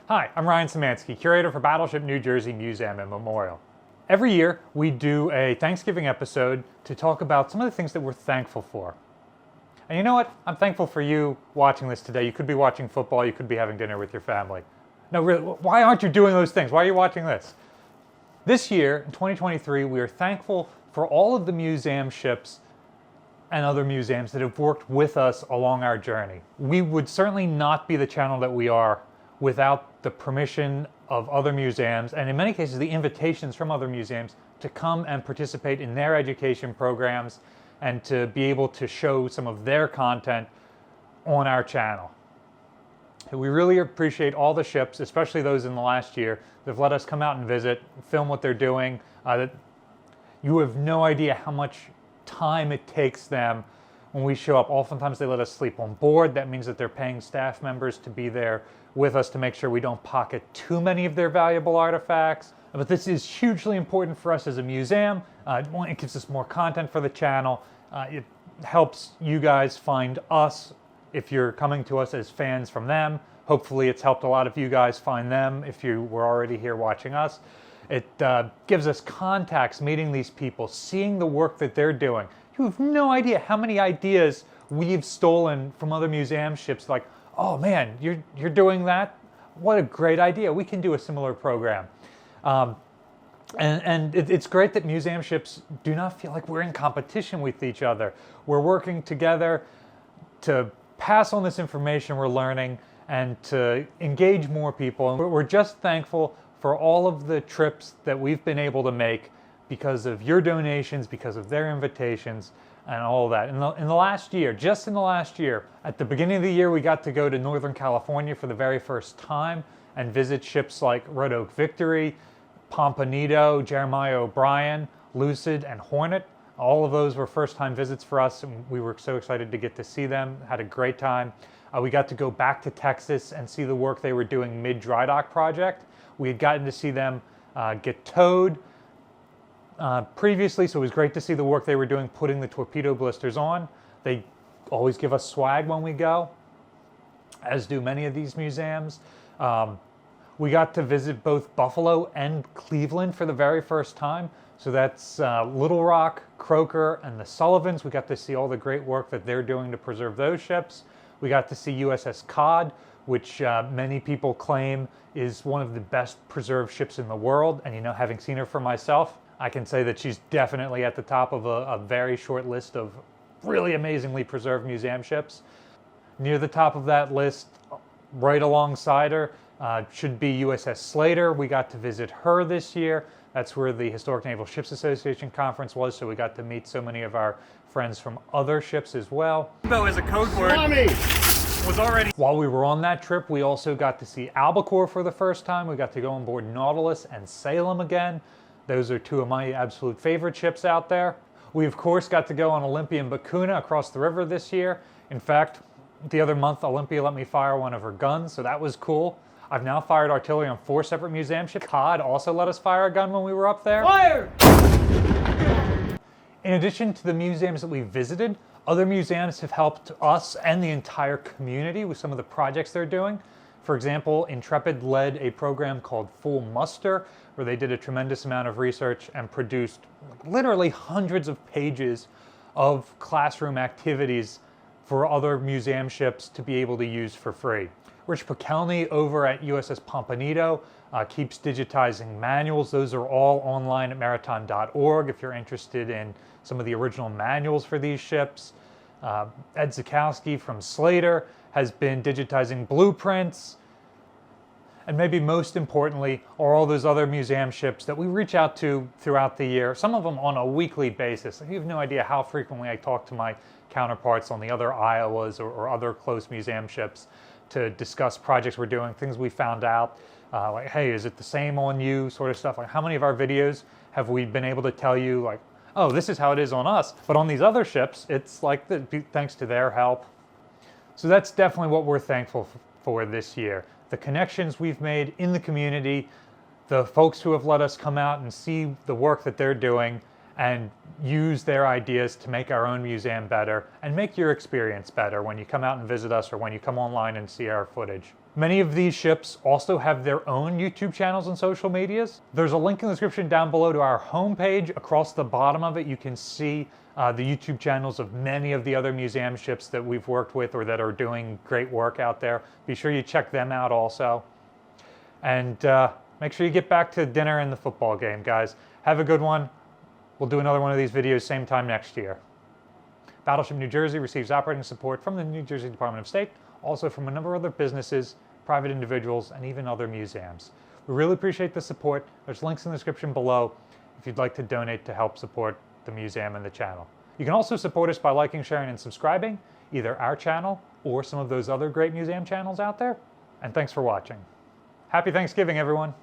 Hi, I'm Ryan Szymanski, curator for Battleship New Jersey Museum and Memorial. Every year, we do a Thanksgiving episode to talk about some of the things that we're thankful for. And you know what? I'm thankful for you watching this today. You could be watching football, you could be having dinner with your family. No, really, why aren't you doing those things? Why are you watching this? This year, in 2023, we are thankful for all of the museum ships and other museums that have worked with us along our journey. We would certainly not be the channel that we are without the permission of other museums, and in many cases the invitations from other museums to come and participate in their education programs and to be able to show some of their content on our channel. We really appreciate all the ships, especially those in the last year, that have let us come out and visit, film what they're doing. You have no idea how much time it takes them when we show up. Oftentimes they let us sleep on board. That means that they're paying staff members to be there with us to make sure we don't pocket too many of their valuable artifacts. But this is hugely important for us as a museum. It gives us more content for the channel. It helps you guys find us if you're coming to us as fans from them. Hopefully it's helped a lot of you guys find them if you were already here watching us. It gives us contacts, meeting these people, seeing the work that they're doing. You have no idea how many ideas we've stolen from other museum ships, like, oh man, you're doing that? What a great idea. We can do a similar program. It's great that museum ships do not feel like we're in competition with each other. We're working together to pass on this information we're learning and to engage more people. And we're just thankful for all of the trips that we've been able to make because of your donations, because of their invitations, and all of that. In the last year, just in the last year, at the beginning of the year, we got to go to Northern California for the very first time and visit ships like Red Oak Victory, Pomponido, Jeremiah O'Brien, Lucid, and Hornet. All of those were first-time visits for us, and we were so excited to get to see them. Had a great time. We got to go back to Texas and see the work they were doing mid-dry dock project. We had gotten to see them get towed previously, so it was great to see the work they were doing putting the torpedo blisters on. They always give us swag when we go, as do many of these museums. We got to visit both Buffalo and Cleveland for the very first time. So that's Little Rock, Croker, and the Sullivans. We got to see all the great work that they're doing to preserve those ships. We got to see USS Cod, which many people claim is one of the best preserved ships in the world. And you know, having seen her for myself, I can say that she's definitely at the top of a very short list of really amazingly preserved museum ships. Near the top of that list, right alongside her, should be USS Slater. We got to visit her this year. That's where the Historic Naval Ships Association conference was, so we got to meet so many of our friends from other ships as well. Rainbow is a code word. Was already. While we were on that trip, we also got to see Albacore for the first time. We got to go on board Nautilus and Salem again. Those are two of my absolute favorite ships out there. We, of course, got to go on Olympia and Bakuna across the river this year. In fact, the other month, Olympia let me fire one of her guns, so that was cool. I've now fired artillery on 4 separate museum ships. Cod also let us fire a gun when we were up there. Fire! In addition to the museums that we visited, other museums have helped us and the entire community with some of the projects they're doing. For example, Intrepid led a program called Full Muster, where they did a tremendous amount of research and produced literally hundreds of pages of classroom activities for other museum ships to be able to use for free. Rich Pokelny over at USS Pomponido keeps digitizing manuals. Those are all online at maritime.org if you're interested in some of the original manuals for these ships. Ed Zakowski from Slater has been digitizing blueprints. And maybe most importantly are all those other museum ships that we reach out to throughout the year, some of them on a weekly basis. You have no idea how frequently I talk to my counterparts on the other Iowas or other close museum ships to discuss projects we're doing, things we found out, like, hey, is it the same on you, sort of stuff. Like, how many of our videos have we been able to tell you, like, oh, this is how it is on us, but on these other ships, it's like, thanks to their help. So that's definitely what we're thankful for this year. The connections we've made in the community, the folks who have let us come out and see the work that they're doing and use their ideas to make our own museum better and make your experience better when you come out and visit us or when you come online and see our footage. Many of these ships also have their own YouTube channels and social medias. There's a link in the description down below to our homepage. Across the bottom of it, you can see the YouTube channels of many of the other museum ships that we've worked with or that are doing great work out there. Be sure you check them out also. And make sure you get back to dinner and the football game, guys. Have a good one. We'll do another one of these videos same time next year. Battleship New Jersey receives operating support from the New Jersey Department of State, also from a number of other businesses, private individuals, and even other museums. We really appreciate the support. There's links in the description below if you'd like to donate to help support the museum and the channel. You can also support us by liking, sharing, and subscribing, either our channel or some of those other great museum channels out there. And thanks for watching. Happy Thanksgiving, everyone.